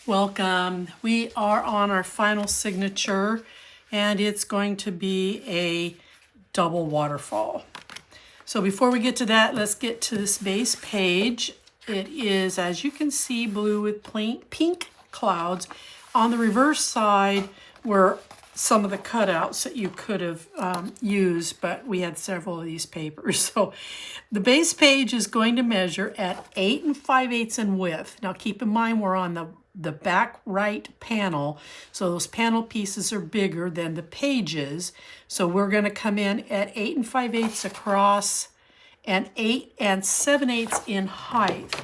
Welcome. We are on our final signature and it's going to be a double waterfall. So before we get to that, let's get to this base page. It is, as you can see, blue with pink clouds. On the reverse side were some of the cutouts that you could have used, but we had several of these papers. So the base page is going to measure at 8 5/8 in width. Now keep in mind we're on the back right panel, so those panel pieces are bigger than the pages. So we're going to come in at 8 5/8 across and 8 7/8 in height.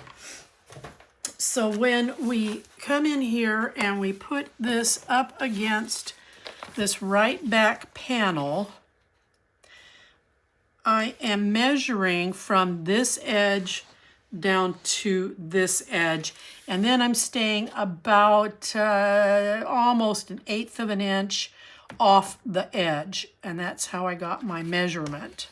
So when we come in here and we put this up against this right back panel, I am measuring from this edge down to this edge, and then I'm staying about almost 1/8 of an inch off the edge, and that's how I got my measurement.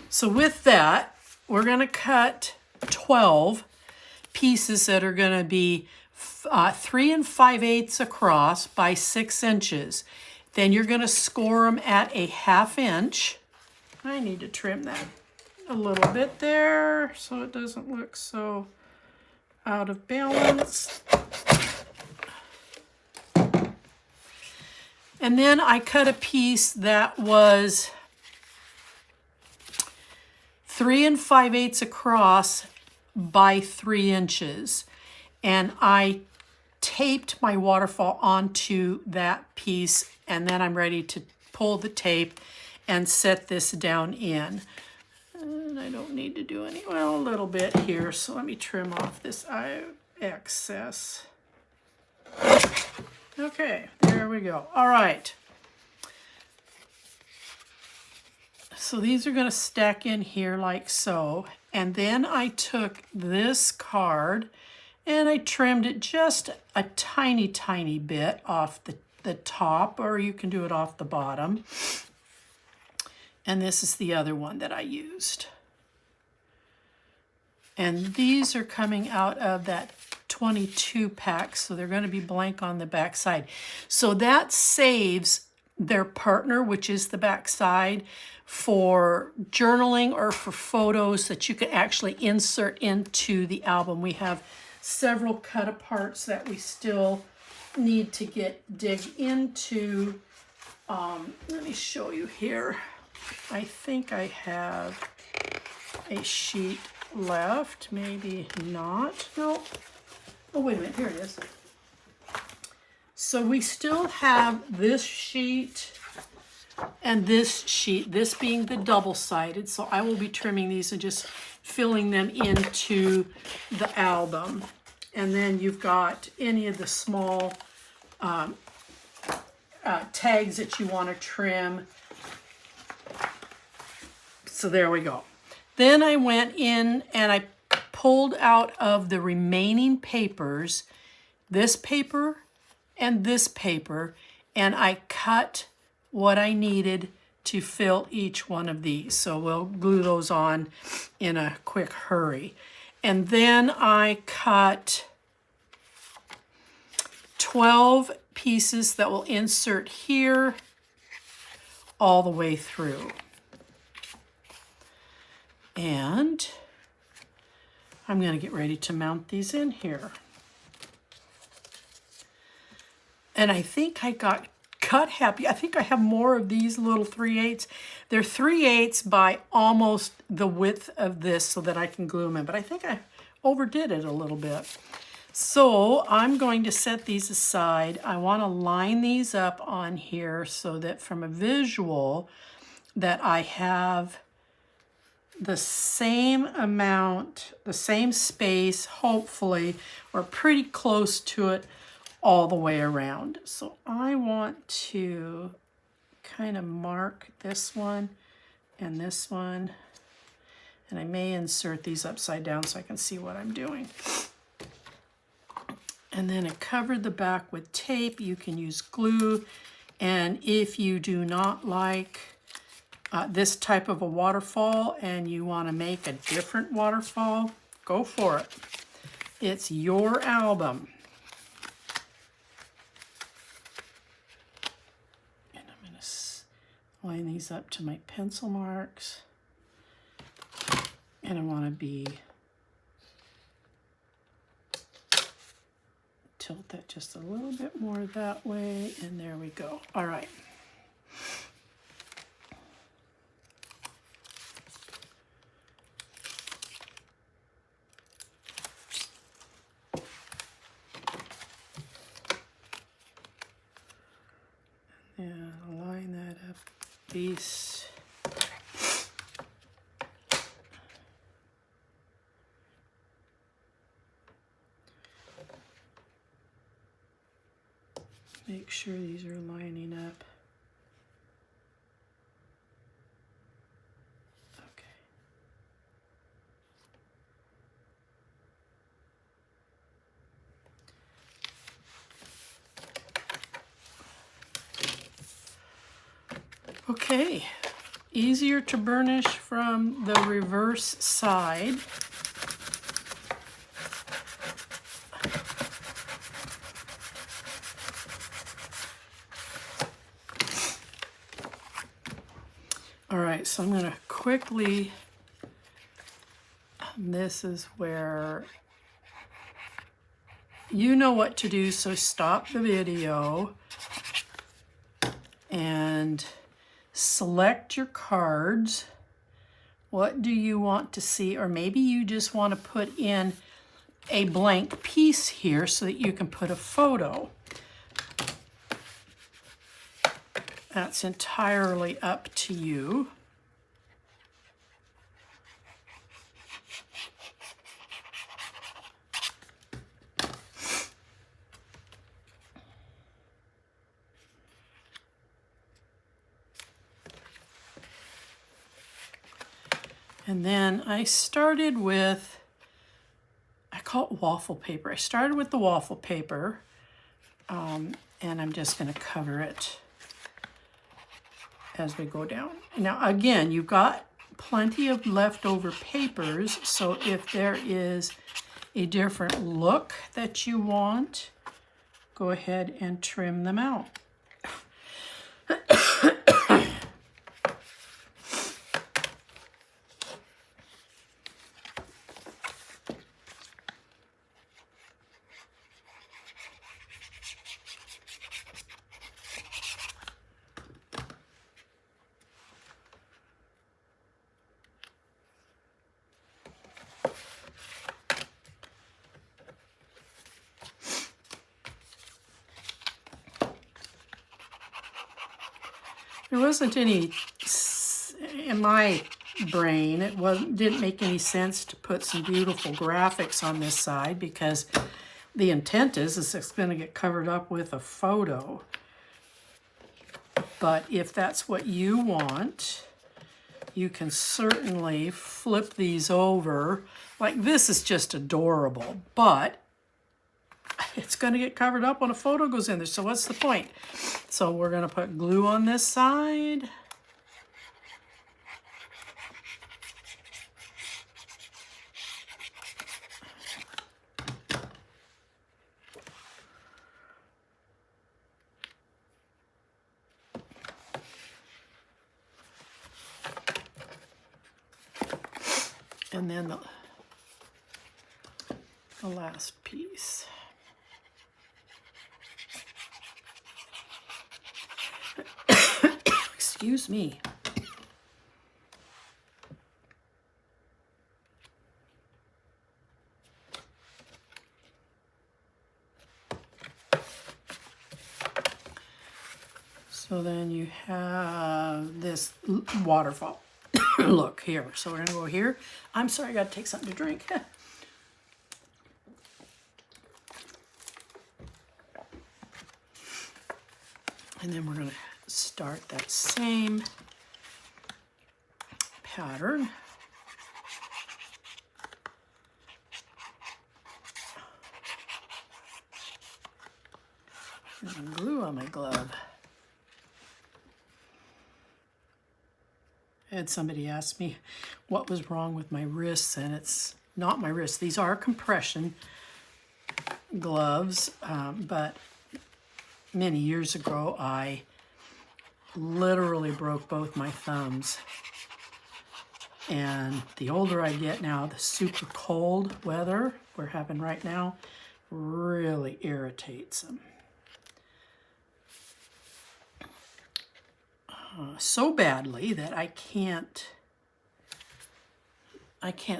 So with that, we're going to cut 12 pieces that are going to be 3 5/8 across by 6 inches. Then you're going to score them at a 1/2 inch. I need to trim that a little bit there so it doesn't look so out of balance. And then I cut a piece that was 3 5/8 across by 3 inches. And I taped my waterfall onto that piece, and then I'm ready to pull the tape and set this down in. And I don't need to do any, well, a little bit here, so let me trim off this excess. Okay, there we go. All right. So these are going to stack in here like so. And then I took this card and I trimmed it just a tiny, tiny bit off the top, or you can do it off the bottom. And this is the other one that I used. And these are coming out of that 22 pack, so they're going to be blank on the back side. So that saves their partner, which is the back side, for journaling or for photos that you can actually insert into the album. We have several cut aparts that we still need to dig into. Let me show you here. I think I have a sheet left, maybe not. No. Oh, wait a minute, here it is. So we still have this sheet and this sheet, this being the double-sided. So I will be trimming these and just filling them into the album. And then you've got any of the small tags that you want to trim. So there we go. Then I went in and I pulled out of the remaining papers, this paper and this paper, and I cut what I needed to fill each one of these. So we'll glue those on in a quick hurry. And then I cut 12 pieces that will insert here all the way through. And I'm going to get ready to mount these in here. And I think I got cut happy. I think I have more of these little 3/8. They're 3/8 by almost the width of this so that I can glue them in. But I think I overdid it a little bit. So I'm going to set these aside. I want to line these up on here so that from a visual that I have the same amount, the same space, hopefully, or pretty close to it all the way around. So I want to kind of mark this one and this one, and I may insert these upside down so I can see what I'm doing. And then I covered the back with tape. You can use glue, and if you do not like this type of a waterfall and you want to make a different waterfall, go for it. It's your album. And I'm going to line these up to my pencil marks. And I want to tilt that just a little bit more that way, and there we go. All right. And line that up, these. Make sure these are lining up. Okay, easier to burnish from the reverse side. All right, so I'm going to quickly, this is where you know what to do, so stop the video and select your cards. What do you want to see? Or maybe you just want to put in a blank piece here so that you can put a photo. That's entirely up to you. And then I started with, I call it waffle paper. I started with the waffle paper, and I'm just going to cover it as we go down. Now again, you've got plenty of leftover papers, so if there is a different look that you want, go ahead and trim them out. There wasn't any, in my brain, didn't make any sense to put some beautiful graphics on this side because the intent is it's going to get covered up with a photo. But if that's what you want, you can certainly flip these over. Like this is just adorable, but it's going to get covered up when a photo goes in there. So what's the point? So we're going to put glue on this side. And then the last piece. Excuse me. So then you have this waterfall. Look here. So we're going to go here. I'm sorry, I got to take something to drink. And then we're going to start that same pattern. And glue on my glove. I had somebody ask me what was wrong with my wrists, and it's not my wrists. These are compression gloves, but many years ago I literally broke both my thumbs. And the older I get now, the super cold weather we're having right now really irritates them. So badly that I can't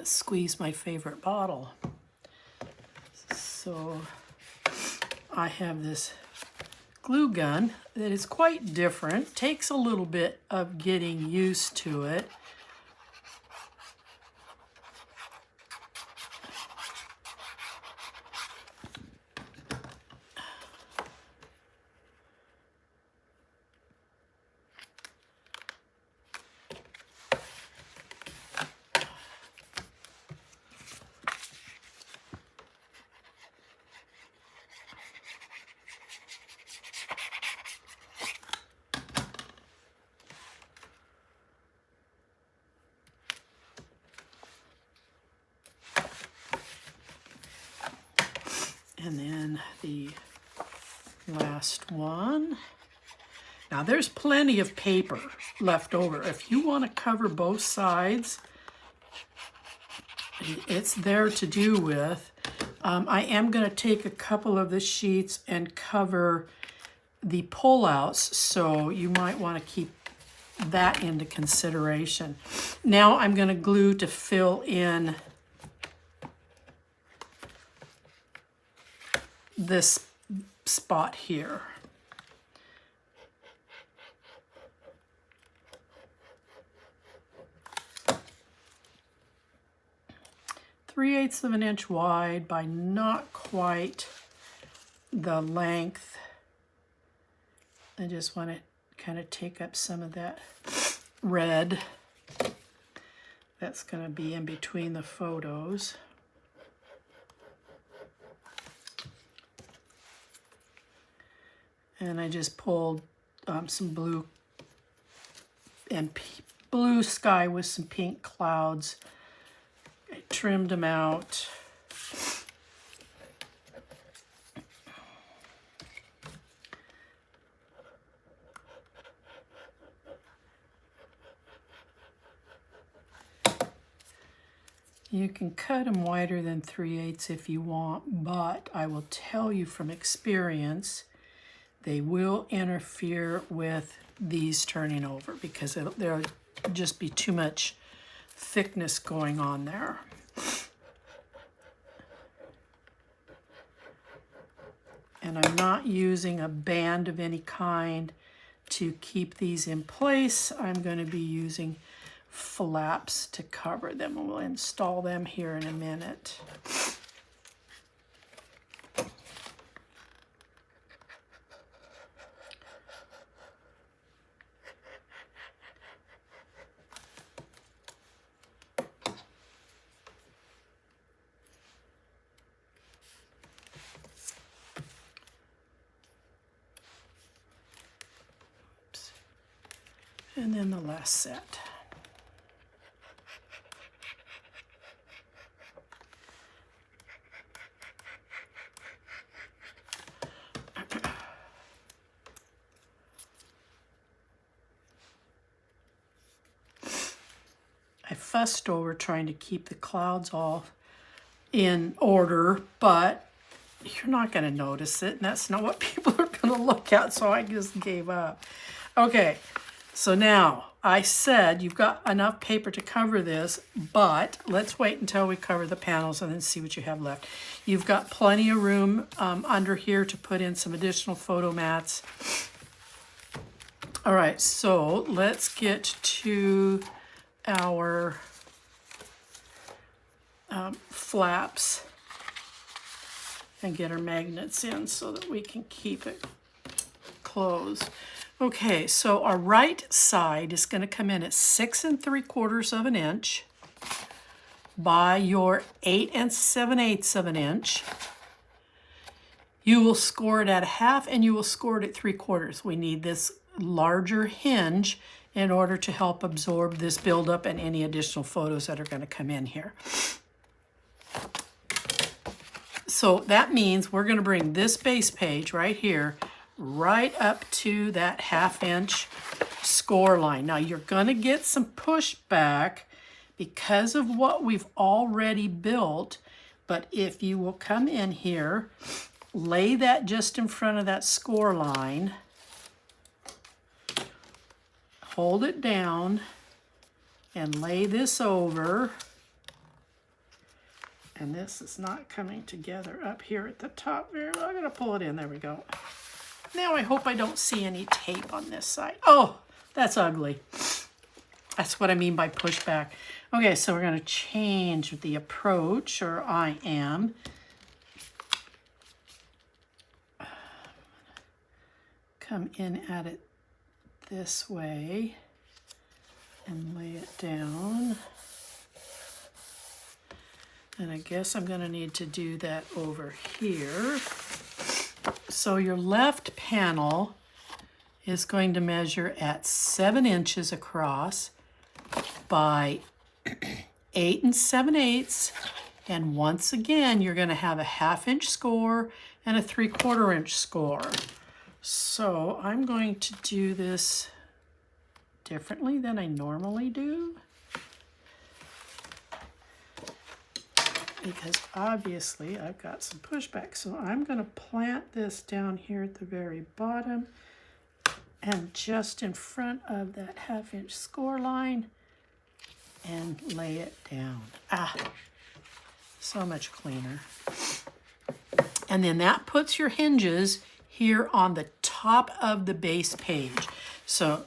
squeeze my favorite bottle. So I have this glue gun that is quite different. Takes a little bit of getting used to it. And then the last one. Now there's plenty of paper left over. If you want to cover both sides, it's there to do with. I am going to take a couple of the sheets and cover the pullouts, so you might want to keep that into consideration. Now I'm going to glue to fill in this spot here. Three-eighths of an inch wide by not quite the length. I just want to kind of take up some of that red that's going to be in between the photos. And I just pulled some blue and blue sky with some pink clouds. I trimmed them out. You can cut them wider than 3/8 if you want, but I will tell you from experience, they will interfere with these turning over because there'll just be too much thickness going on there. And I'm not using a band of any kind to keep these in place. I'm going to be using flaps to cover them, and we'll install them here in a minute. And then the last set. I fussed over trying to keep the clouds all in order, but you're not going to notice it, and that's not what people are going to look at, so I just gave up. Okay. So now, I said you've got enough paper to cover this, but let's wait until we cover the panels and then see what you have left. You've got plenty of room under here to put in some additional photo mats. All right, so let's get to our flaps and get our magnets in so that we can keep it closed. Okay, so our right side is going to come in at 6 3/4 of an inch by your 8 7/8 of an inch. You will score it at 1/2 and you will score it at 3/4. We need this larger hinge in order to help absorb this buildup and any additional photos that are going to come in here. So that means we're going to bring this base page right here right up to that 1/2 inch score line. Now you're going to get some pushback because of what we've already built, but if you will come in here, lay that just in front of that score line, hold it down, and lay this over. And this is not coming together up here at the top. I'm going to pull it in. There we go. Now I hope I don't see any tape on this side. Oh, that's ugly. That's what I mean by pushback. Okay, so we're going to change the approach, or I am. Come in at it this way and lay it down. And I guess I'm going to need to do that over here. So your left panel is going to measure at 7 inches across by 8 7/8. And once again, you're going to have a 1/2 inch score and a 3/4 inch score. So I'm going to do this differently than I normally do, because obviously I've got some pushback. So I'm going to plant this down here at the very bottom and just in front of that 1/2 inch score line and lay it down. So much cleaner. And then that puts your hinges here on the top of the base page. So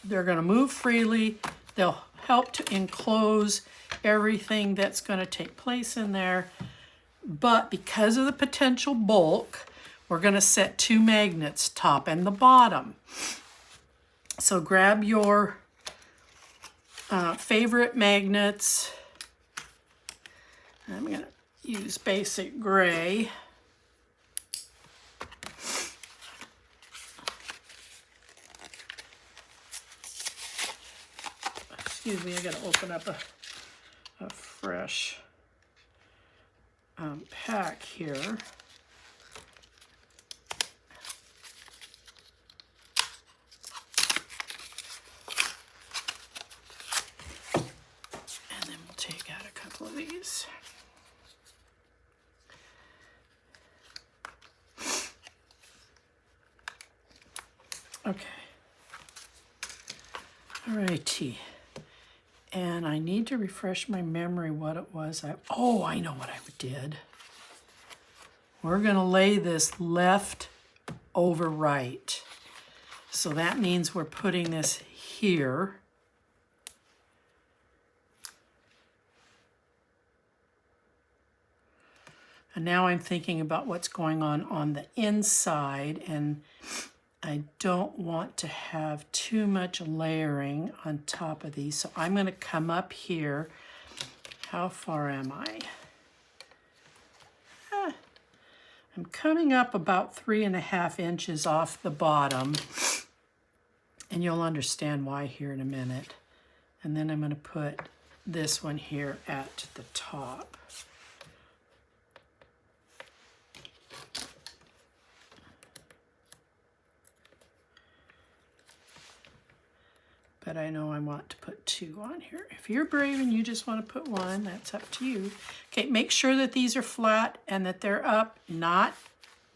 they're going to move freely. They'll help to enclose everything that's going to take place in there. But because of the potential bulk, we're going to set 2 magnets, top and the bottom. So grab your favorite magnets. I'm going to use basic gray. Excuse me, I got to open up a fresh pack here. And then we'll take out a couple of these. Okay. All righty. And I need to refresh my memory what it was. I know what I did. We're going to lay this left over right. So that means we're putting this here. And now I'm thinking about what's going on the inside, and I don't want to have too much layering on top of these. So I'm going to come up here. How far am I? I'm coming up about 3.5 inches off the bottom. And you'll understand why here in a minute. And then I'm going to put this one here at the top. But I know I want to put 2 on here. If you're brave and you just want to put 1, that's up to you. Okay, make sure that these are flat and that they're up, not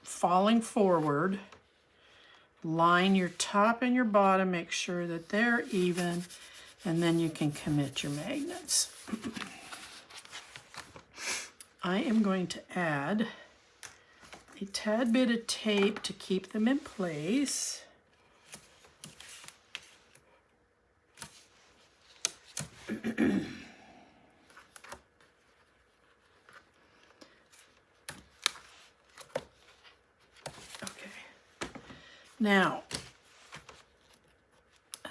falling forward. Line your top and your bottom, make sure that they're even, and then you can commit your magnets. I am going to add a tad bit of tape to keep them in place. Okay. Now, all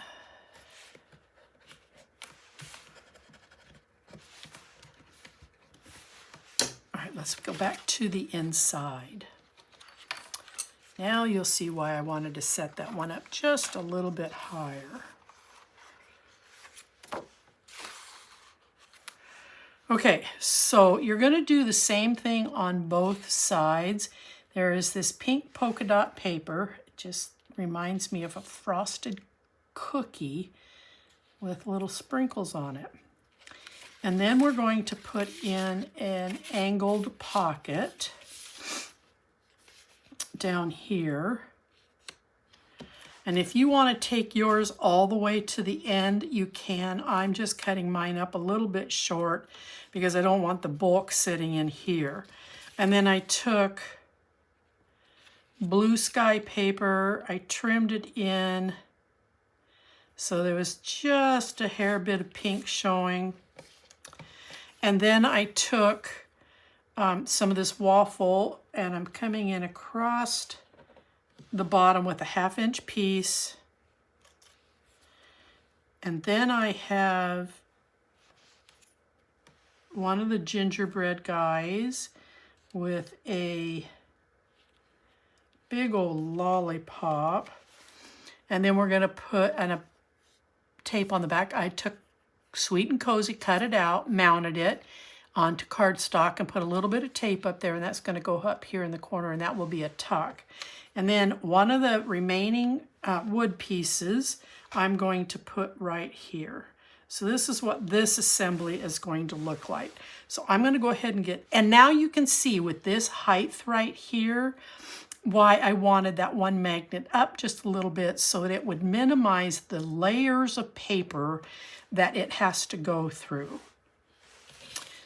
right, let's go back to the inside. Now you'll see why I wanted to set that one up just a little bit higher. Okay, so you're going to do the same thing on both sides. There is this pink polka dot paper. It just reminds me of a frosted cookie with little sprinkles on it. And then we're going to put in an angled pocket down here. And if you want to take yours all the way to the end, you can. I'm just cutting mine up a little bit short because I don't want the bulk sitting in here. And then I took blue sky paper, I trimmed it in so there was just a hair bit of pink showing. And then I took some of this waffle and I'm coming in across the bottom with a 1/2 inch piece. And then I have one of the gingerbread guys with a big old lollipop. And then we're going to put a tape on the back. I took Sweet and Cozy, cut it out, mounted it onto cardstock and put a little bit of tape up there, and that's going to go up here in the corner, and that will be a tuck. And then one of the remaining wood pieces I'm going to put right here. So this is what this assembly is going to look like. So I'm going to go ahead and and now you can see with this height right here why I wanted that one magnet up just a little bit so that it would minimize the layers of paper that it has to go through.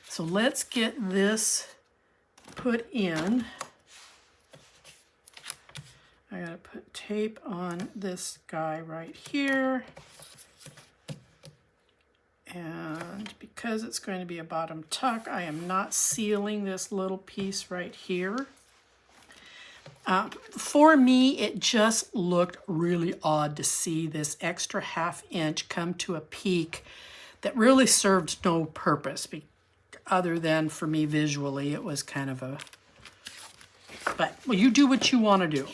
So let's get this put in. I gotta put tape on this guy right here. And because it's going to be a bottom tuck, I am not sealing this little piece right here. For me, it just looked really odd to see this extra 1/2 inch come to a peak that really served no purpose other than for me visually. It was kind of a, but well, you do what you want to do.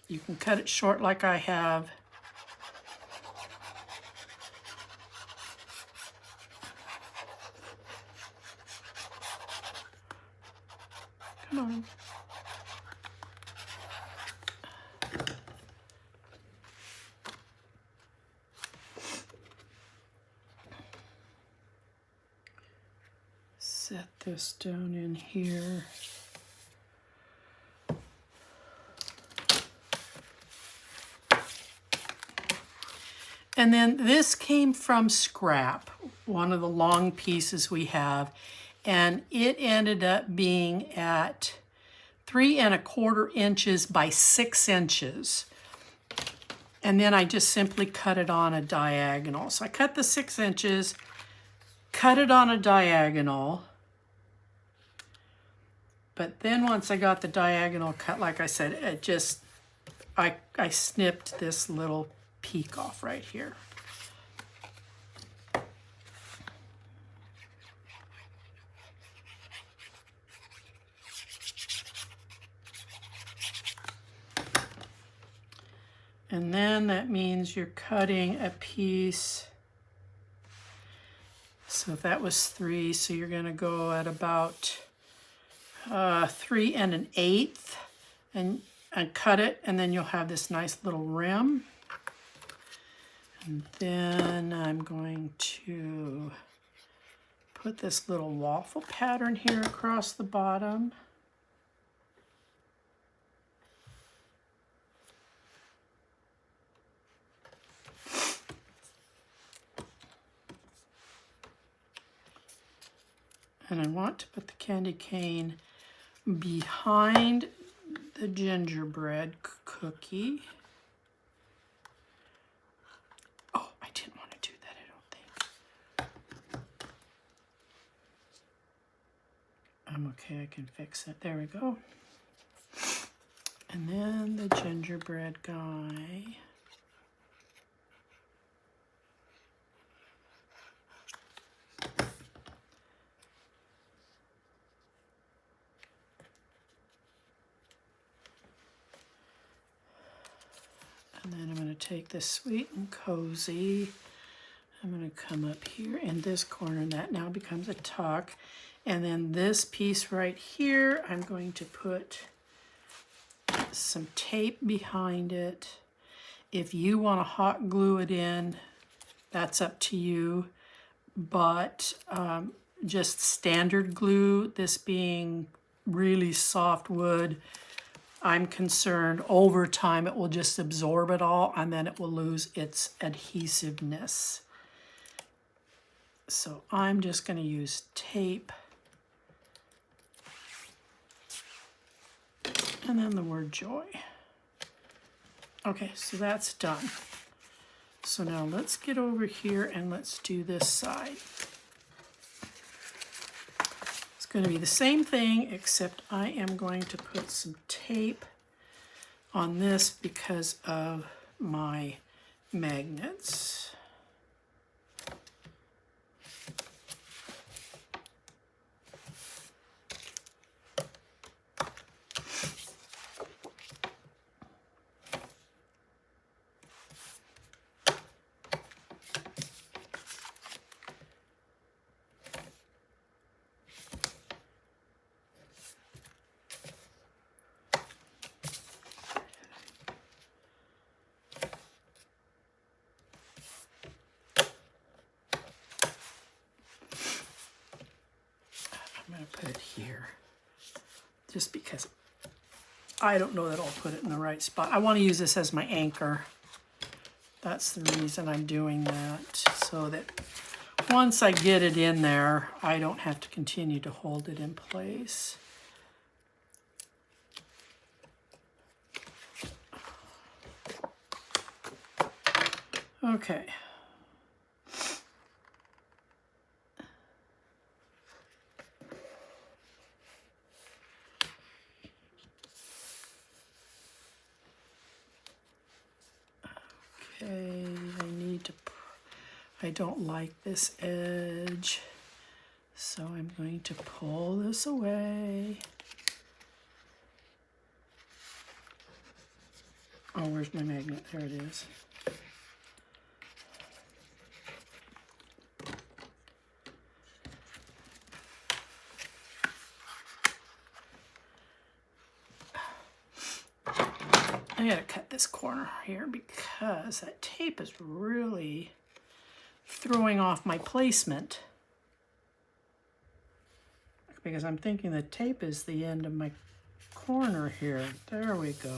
You can cut it short like I have. Come on. Set this down in here. And then this came from scrap, one of the long pieces we have, and it ended up being at 3 1/4 inches by 6 inches. And then I just simply cut it on a diagonal. So I cut the 6 inches, cut it on a diagonal. But then once I got the diagonal cut, like I said, it just, I snipped this little peak off right here. And then that means you're cutting a piece. So if that was 3, so you're going to go at about 3 1/8 and cut it, and then you'll have this nice little rim. And then I'm going to put this little waffle pattern here across the bottom. And I want to put the candy cane behind the gingerbread cookie. Oh, I didn't want to do that, I don't think. I'm okay, I can fix it. There we go. And then the gingerbread guy. And then I'm going to take this Sweet and Cozy. I'm going to come up here in this corner, and that now becomes a tuck. And then this piece right here, I'm going to put some tape behind it. If you want to hot glue it in, that's up to you. But just standard glue, this being really soft wood, I'm concerned over time it will just absorb it all and then it will lose its adhesiveness. So I'm just going to use tape. And then the word joy. Okay, so that's done. So now let's get over here and let's do this side. It's going to be the same thing, except I am going to put some tape on this because of my magnets. I'm going to put it here just because I don't know that I'll put it in the right spot. I want to use this as my anchor. That's the reason I'm doing that, so that once I get it in there, I don't have to continue to hold it in place. Okay. Okay, I don't like this edge, so I'm going to pull this away. Oh, where's my magnet? There it is. I gotta cut this corner here because that tape is really throwing off my placement. Because I'm thinking the tape is the end of my corner here. There we go.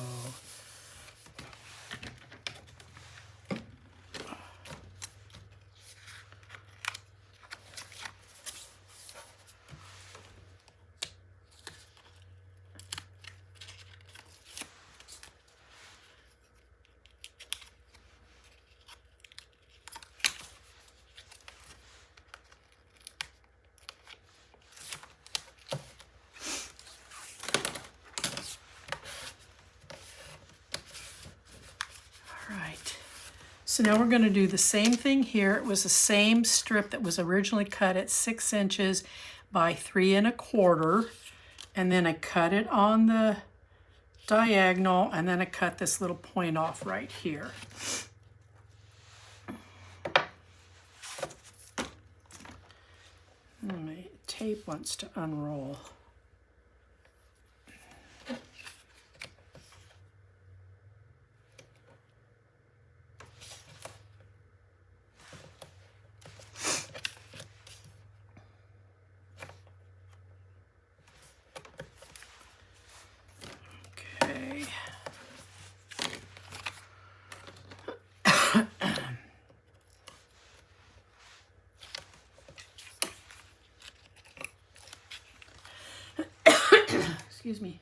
So now we're going to do the same thing here. It was the same strip that was originally cut at 6 inches by 3 1/4. And then I cut it on the diagonal, and then I cut this little point off right here. My tape wants to unroll. Excuse me.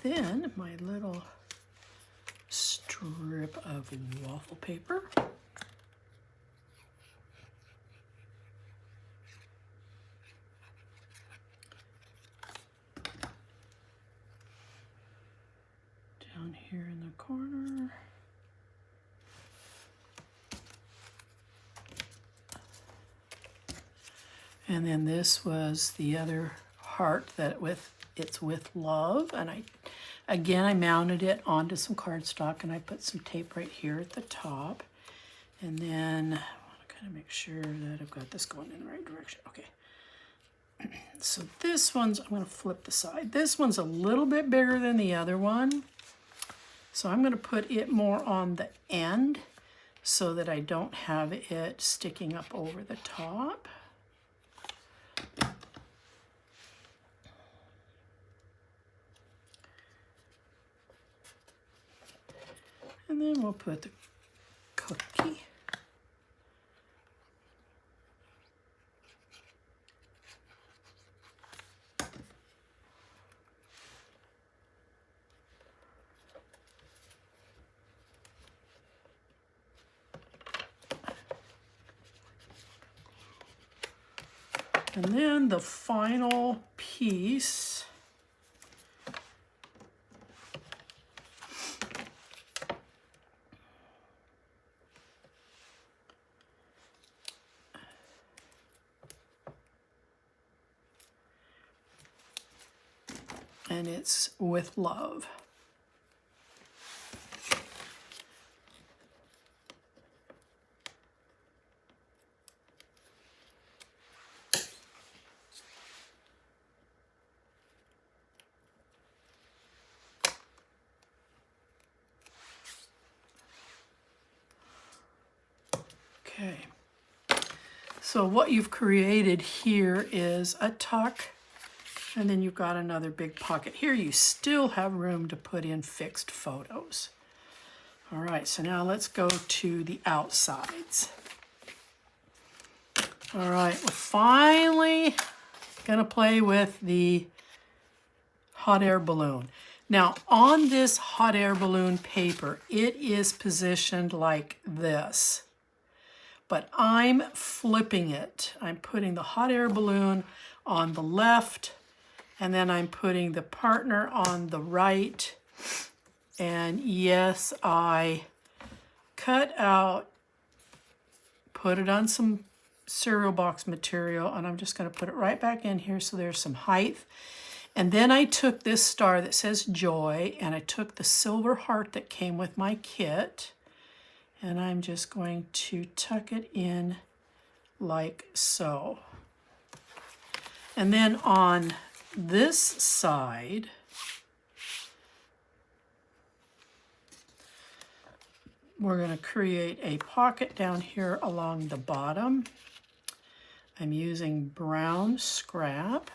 then my little strip of waffle paper. Down here in the corner. And then this was the other heart that it's with love. And I mounted it onto some cardstock and I put some tape right here at the top. And then I want to kind of make sure that I've got this going in the right direction. Okay. So this one's, I'm going to flip the side. This one's a little bit bigger than the other one. So I'm going to put it more on the end so that I don't have it sticking up over the top. And then we'll put the cookie. And then the final piece and it's with love. Okay, so what you've created here is a tuck, and then you've got another big pocket. Here you still have room to put in fixed photos. All right, so now let's go to the outsides. All right, we're finally gonna play with the hot air balloon. Now on this hot air balloon paper, it is positioned like this. But I'm flipping it. I'm putting the hot air balloon on the left, and then I'm putting the partner on the right. And yes, I cut out, put it on some cereal box material, and I'm just going to put it right back in here so there's some height. And then I took this star that says joy, and I took the silver heart that came with my kit, and I'm just going to tuck it in like so. And then on this side, we're going to create a pocket down here along the bottom. I'm using brown scrap.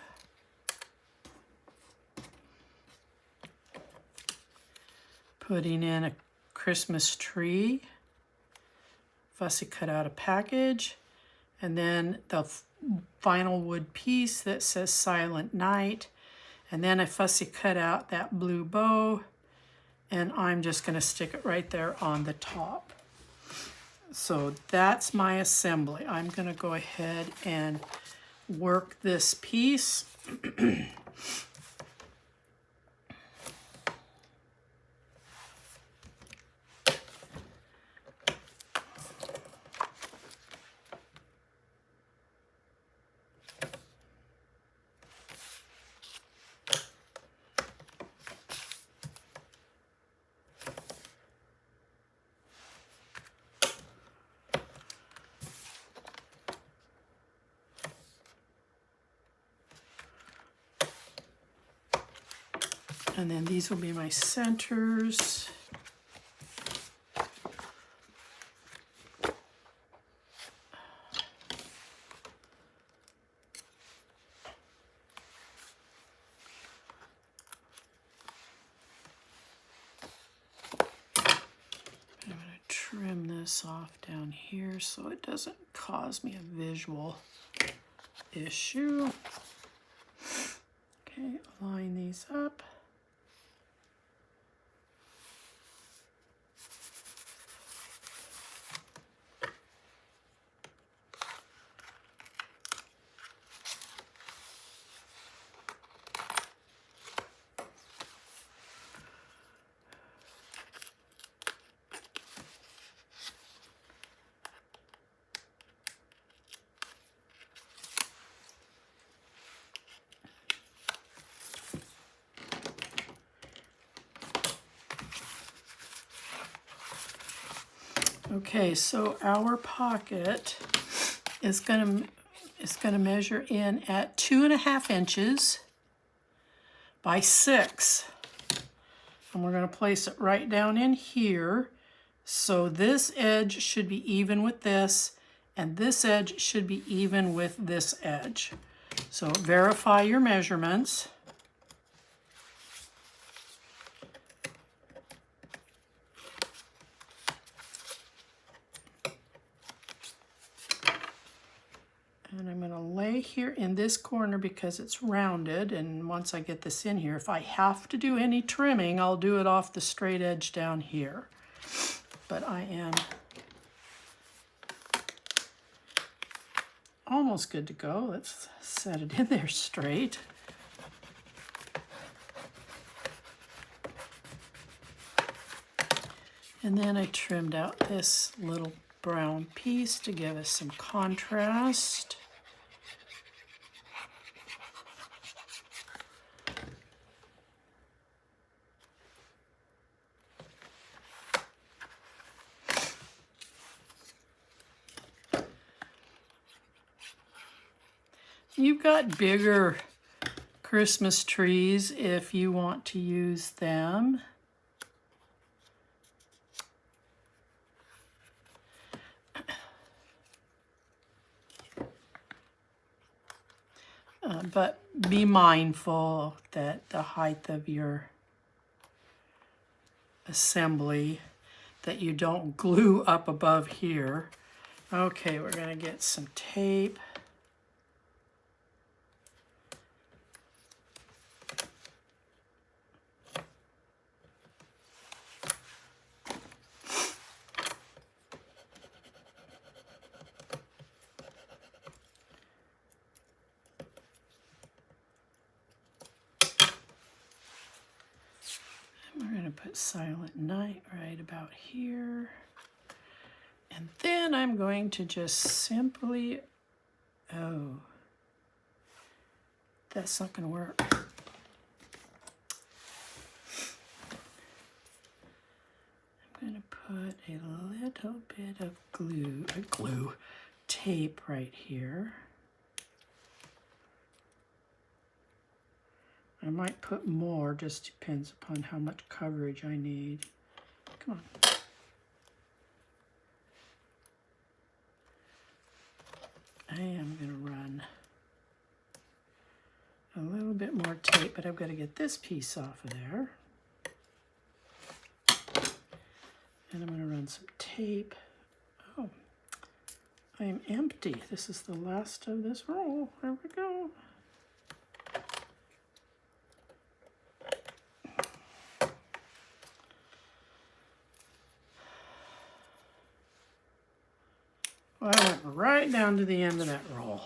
Putting in a Christmas tree. Fussy cut out a package, and then the final wood piece that says Silent Night, and then I fussy cut out that blue bow, and I'm just going to stick it right there on the top. So that's my assembly. I'm going to go ahead and work this piece. And then these will be my centers. I'm going to trim this off down here so it doesn't cause me a visual issue. Okay, line these up. Okay, so our pocket is gonna measure in at 2.5 inches by 6. And we're gonna place it right down in here. So this edge should be even with this, and this edge should be even with this edge. So verify your measurements. And I'm going to lay here in this corner because it's rounded, and once I get this in here, if I have to do any trimming, I'll do it off the straight edge down here. But I am almost good to go. Let's set it in there straight. And then I trimmed out this little brown piece to give us some contrast. You've got bigger Christmas trees if you want to use them. But be mindful that the height of your assembly, that you don't glue up above here. Okay, we're going to get some tape. Put Silent Night right about here. And then I'm going to just simply, oh, that's not going to work. I'm going to put a little bit of tape right here. I might put more, just depends upon how much coverage I need. Come on. I am going to run a little bit more tape, but I've got to get this piece off of there. And I'm going to run some tape. Oh, I am empty. This is the last of this roll. There we go. Well, I went right down to the end of that roll.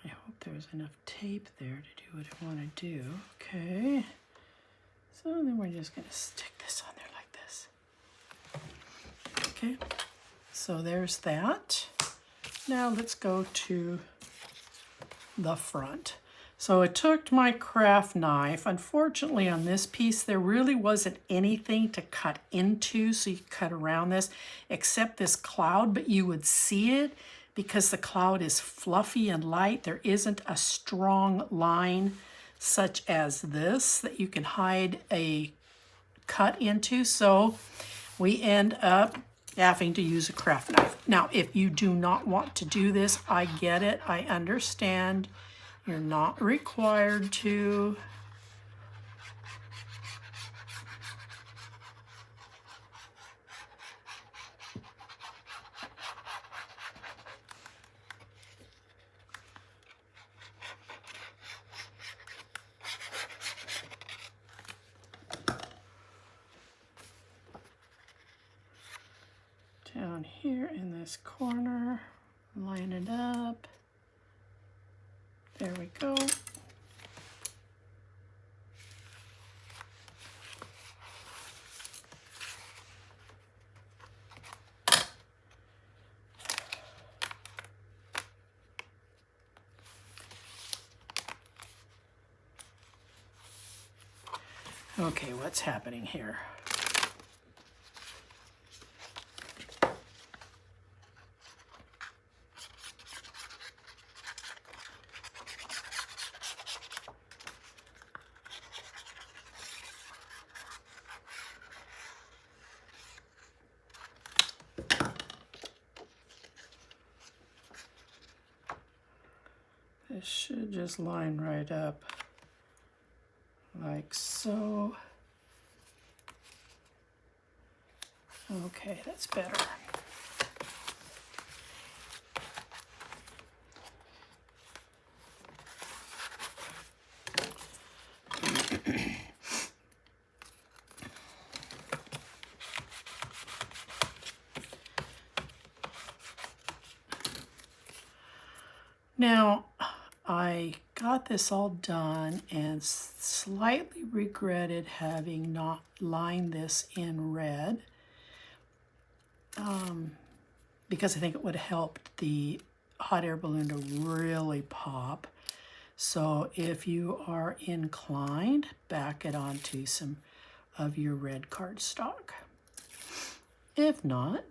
I hope there's enough tape there to do what I want to do. Okay. So then we're just going to stick this on there like this. Okay. So there's that. Now let's go to the front. So I took my craft knife. Unfortunately, on this piece, there really wasn't anything to cut into, so you cut around this, except this cloud, but you would see it because the cloud is fluffy and light. There isn't a strong line such as this that you can hide a cut into, so we end up having to use a craft knife. Now, if you do not want to do this, I get it, I understand. You're not required to. Down here in this corner, line it up. There we go. Okay, what's happening here? This should just line right up like so. Okay, that's better. Now, I got this all done and slightly regretted having not lined this in red because I think it would have helped the hot air balloon to really pop. So if you are inclined, back it onto some of your red cardstock. If not,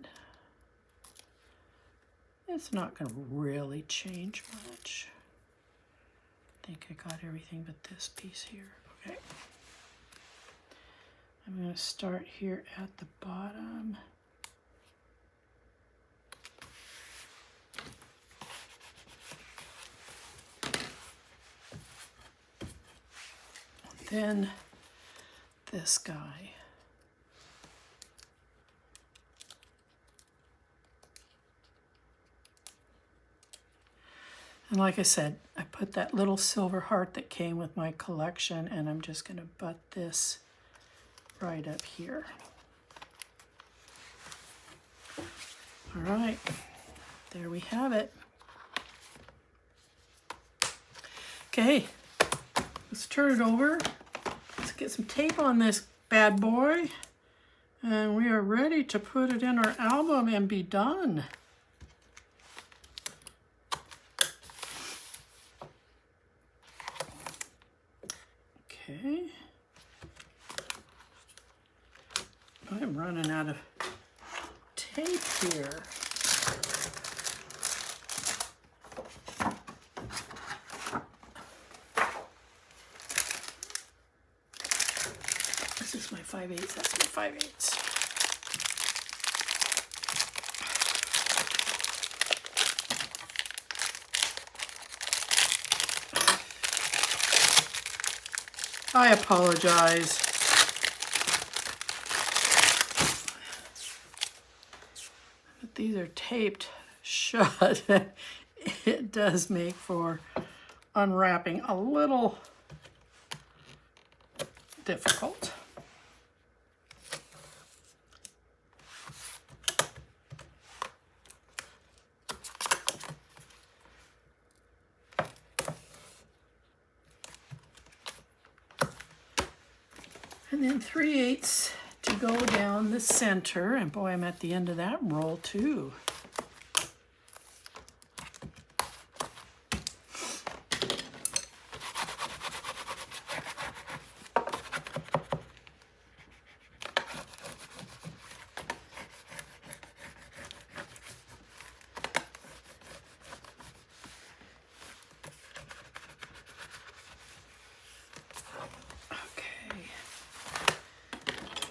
it's not going to really change much. I think I got everything but this piece here. Okay. I'm going to start here at the bottom. Then this guy. And like I said, I put that little silver heart that came with my collection, and I'm just going to butt this right up here. All right, there we have it. Okay, let's turn it over. Let's get some tape on this bad boy, and we are ready to put it in our album and be done. Okay, I'm running out of tape here. This is my 5/8, that's my 5/8. I apologize. But these are taped shut. It does make for unwrapping a little difficult. And then 3/8 to go down the center. And boy, I'm at the end of that roll too.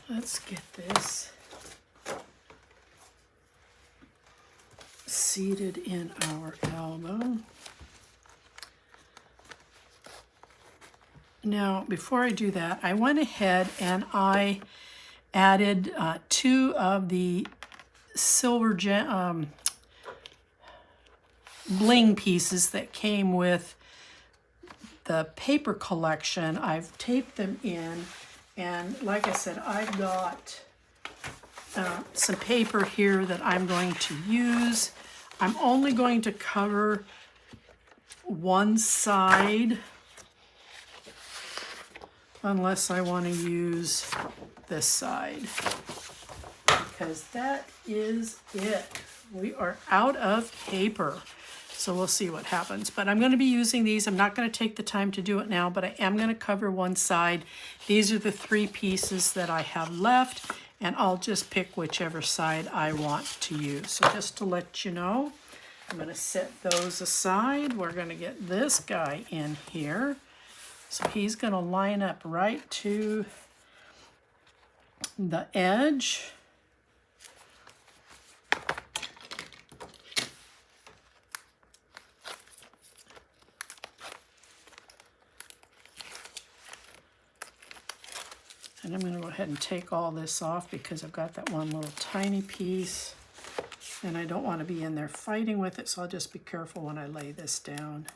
Let's get this seated in our album. Now, before I do that, I went ahead and I added 2 of the silver bling pieces that came with the paper collection. I've taped them in. And like I said, I've got some paper here that I'm going to use. I'm only going to cover one side unless I want to use this side, because that is it. We are out of paper. So we'll see what happens. But I'm going to be using these. I'm not going to take the time to do it now, but I am going to cover one side. These are the 3 pieces that I have left, and I'll just pick whichever side I want to use. So just to let you know, I'm going to set those aside. We're going to get this guy in here. So he's going to line up right to the edge. And I'm going to go ahead and take all this off because I've got that one little tiny piece and I don't want to be in there fighting with it, so I'll just be careful when I lay this down.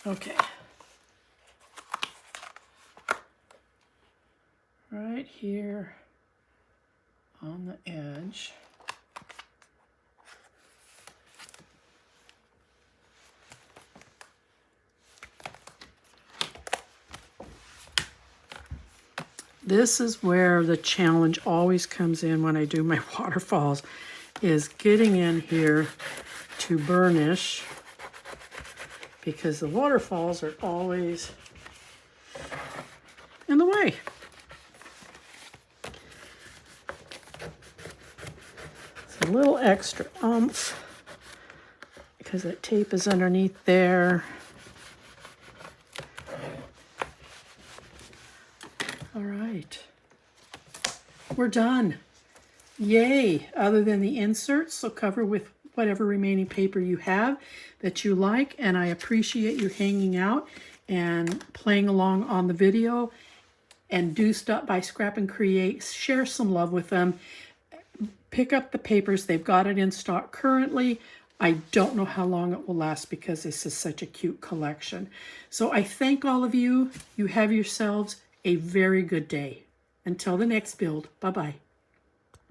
Okay. Right here on the edge. This is where the challenge always comes in when I do my waterfalls, is getting in here to burnish, because the waterfalls are always in the way. It's a little extra oomph because that tape is underneath there. All right, we're done. Yay, other than the inserts, so cover with whatever remaining paper you have that you like, and I appreciate you hanging out and playing along on the video. And do stop by Scrap and Create, share some love with them. Pick up the papers, they've got it in stock currently. I don't know how long it will last because this is such a cute collection. So I thank all of you. You have yourselves a very good day. Until the next build, bye-bye.